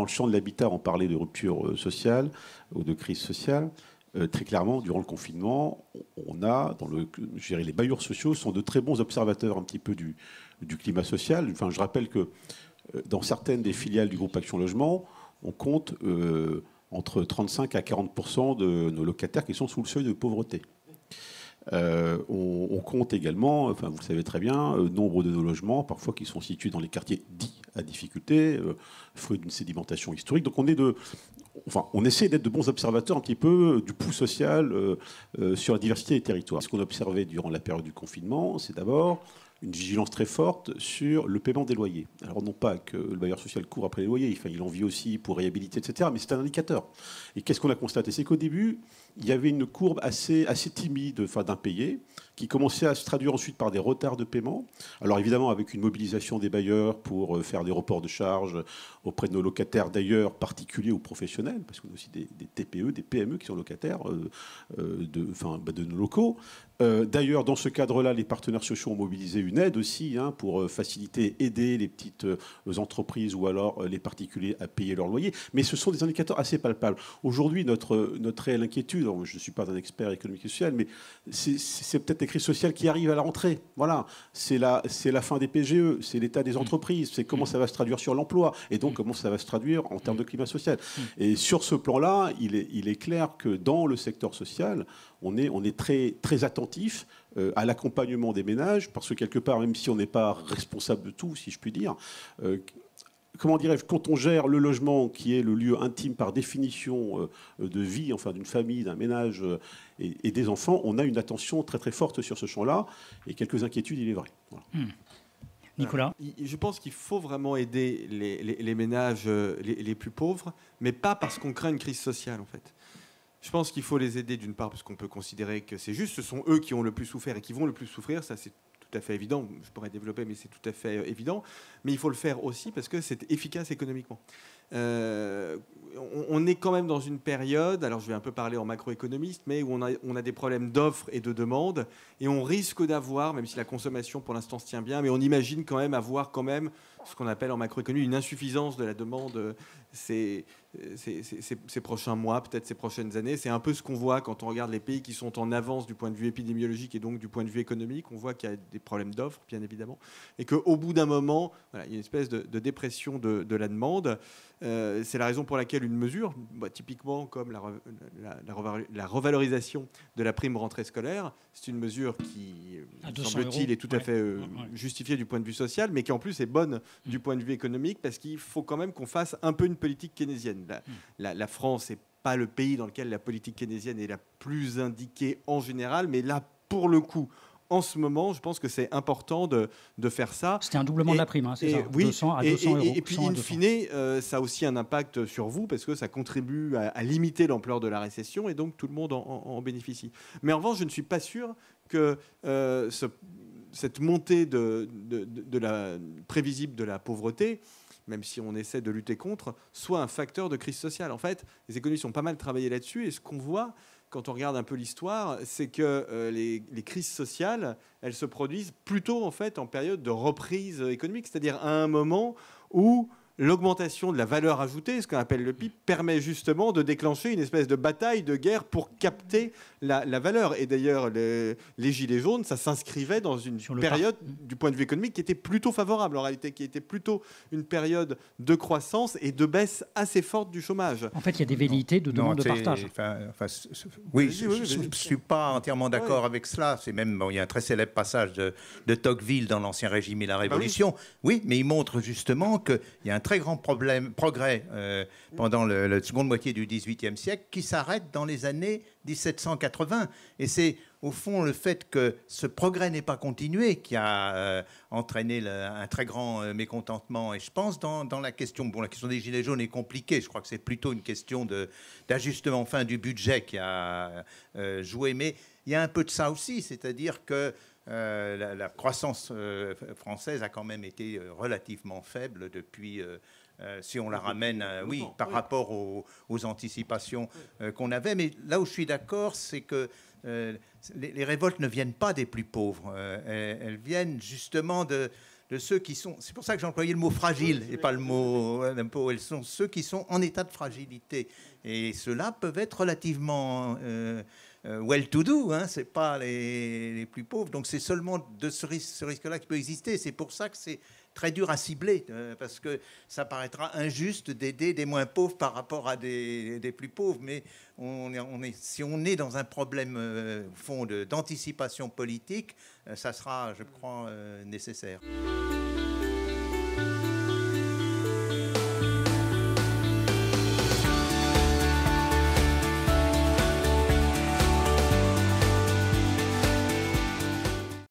le champ de l'habitat, on parlait de rupture sociale ou de crise sociale. Très clairement, durant le confinement, on a, je dirais, les bailleurs sociaux sont de très bons observateurs un petit peu du climat social. Enfin, je rappelle que dans certaines des filiales du groupe Action Logement, on compte entre 35 à 40% de nos locataires qui sont sous le seuil de pauvreté. On compte également, enfin vous le savez très bien, nombre de nos logements, parfois qui sont situés dans les quartiers dits à difficulté, fruit d'une sédimentation historique. Donc on essaie d'être de bons observateurs un petit peu du pouls social sur la diversité des territoires. Ce qu'on a observé durant la période du confinement, c'est d'abord une vigilance très forte sur le paiement des loyers. Alors non pas que le bailleur social court après les loyers, il en vit aussi pour réhabiliter, etc. Mais c'est un indicateur. Et qu'est-ce qu'on a constaté? C'est qu'au début, il y avait une courbe assez timide d'impayés qui commençait à se traduire ensuite par des retards de paiement. Alors évidemment avec une mobilisation des bailleurs pour faire des reports de charges auprès de nos locataires d'ailleurs particuliers ou professionnels, parce qu'on a aussi des TPE, des PME qui sont locataires de nos locaux. D'ailleurs, dans ce cadre-là, les partenaires sociaux ont mobilisé une aide aussi pour faciliter, aider les petites entreprises ou alors les particuliers à payer leur loyer. Mais ce sont des indicateurs assez palpables. Aujourd'hui, notre réelle inquiétude, alors, je ne suis pas un expert économique et social, mais c'est peut-être les crises sociales qui arrivent à la rentrée. Voilà, c'est la fin des PGE, c'est l'état des entreprises, c'est comment ça va se traduire sur l'emploi et donc comment ça va se traduire en termes de climat social. Et sur ce plan-là, il est clair que dans le secteur social, on est très, très attentif à l'accompagnement des ménages, parce que quelque part, même si on n'est pas responsable de tout, si je puis dire, comment dirais-je, quand on gère le logement, qui est le lieu intime par définition de vie, enfin d'une famille, d'un ménage et des enfants, on a une attention très très forte sur ce champ-là, et quelques inquiétudes, il est vrai. Voilà. Nicolas ? Je pense qu'il faut vraiment aider les ménages les plus pauvres, mais pas parce qu'on craint une crise sociale, en fait. Je pense qu'il faut les aider d'une part parce qu'on peut considérer que c'est juste, ce sont eux qui ont le plus souffert et qui vont le plus souffrir, ça c'est tout à fait évident, je pourrais développer mais c'est tout à fait évident, mais il faut le faire aussi parce que c'est efficace économiquement. On est quand même dans une période, alors je vais un peu parler en macroéconomiste, mais où on a des problèmes d'offres et de demande et on risque d'avoir, même si la consommation pour l'instant se tient bien, mais on imagine quand même avoir ce qu'on appelle en macroéconomie une insuffisance de la demande ces prochains mois, peut-être ces prochaines années. C'est un peu ce qu'on voit quand on regarde les pays qui sont en avance du point de vue épidémiologique et donc du point de vue économique. On voit qu'il y a des problèmes d'offres, bien évidemment, et qu'au bout d'un moment, voilà, il y a une espèce de dépression de la demande. C'est la raison pour laquelle une mesure, typiquement comme la revalorisation de la prime rentrée scolaire, c'est une mesure qui, semble-t-il, est tout à fait justifiée du point de vue social, mais qui en plus est bonne du point de vue économique, parce qu'il faut quand même qu'on fasse un peu une politique keynésienne. La France n'est pas le pays dans lequel la politique keynésienne est la plus indiquée en général, mais là, pour le coup, en ce moment, je pense que c'est important de faire ça. C'était un doublement de la prime, c'est ça, oui, 200 à 200 euros. Et puis, in fine, ça a aussi un impact sur vous, parce que ça contribue à limiter l'ampleur de la récession, et donc tout le monde en bénéficie. Mais en revanche, je ne suis pas sûr que cette montée prévisible de la pauvreté, même si on essaie de lutter contre, soit un facteur de crise sociale. En fait, les économistes ont pas mal travaillé là-dessus, et ce qu'on voit quand on regarde un peu l'histoire, c'est que les crises sociales, elles se produisent plutôt en fait en période de reprise économique, c'est-à-dire à un moment où l'augmentation de la valeur ajoutée, ce qu'on appelle le PIB, permet justement de déclencher une espèce de bataille, de guerre pour capter la valeur. Et d'ailleurs, les Gilets jaunes, ça s'inscrivait dans une période, du point de vue économique, qui était plutôt favorable, en réalité, qui était plutôt une période de croissance et de baisse assez forte du chomage. En fait, il y a des velléités de demande de partage. Oui, je ne suis pas entièrement d'accord avec cela. C'est même, il y a un très célèbre passage de Tocqueville dans l'Ancien Régime et la Révolution. Oui, mais il montre justement qu'il y a un très grand progrès pendant la seconde moitié du XVIIIe siècle qui s'arrête dans les années 1780. Et c'est au fond le fait que ce progrès n'ait pas continué qui a entraîné un très grand mécontentement. Et je pense dans la question, la question des Gilets jaunes est compliquée. Je crois que c'est plutôt une question d'ajustement fin du budget qui a joué. Mais il y a un peu de ça aussi, c'est-à-dire que la croissance française a quand même été relativement faible depuis, si on la ramène, par rapport aux anticipations qu'on avait. Mais là où je suis d'accord, c'est que les révoltes ne viennent pas des plus pauvres. Elles viennent justement de ceux qui sont... C'est pour ça que j'ai employé le mot fragile et pas le mot impôt. Elles sont ceux qui sont en état de fragilité. Et ceux-là peuvent être relativement well-to-do, hein, ce n'est pas les plus pauvres. Donc c'est seulement de ce risque-là qui peut exister. C'est pour ça que c'est très dur à cibler, parce que ça paraîtra injuste d'aider des moins pauvres par rapport à des plus pauvres. Mais si on est dans un problème au fond d'anticipation politique, ça sera, je crois, nécessaire.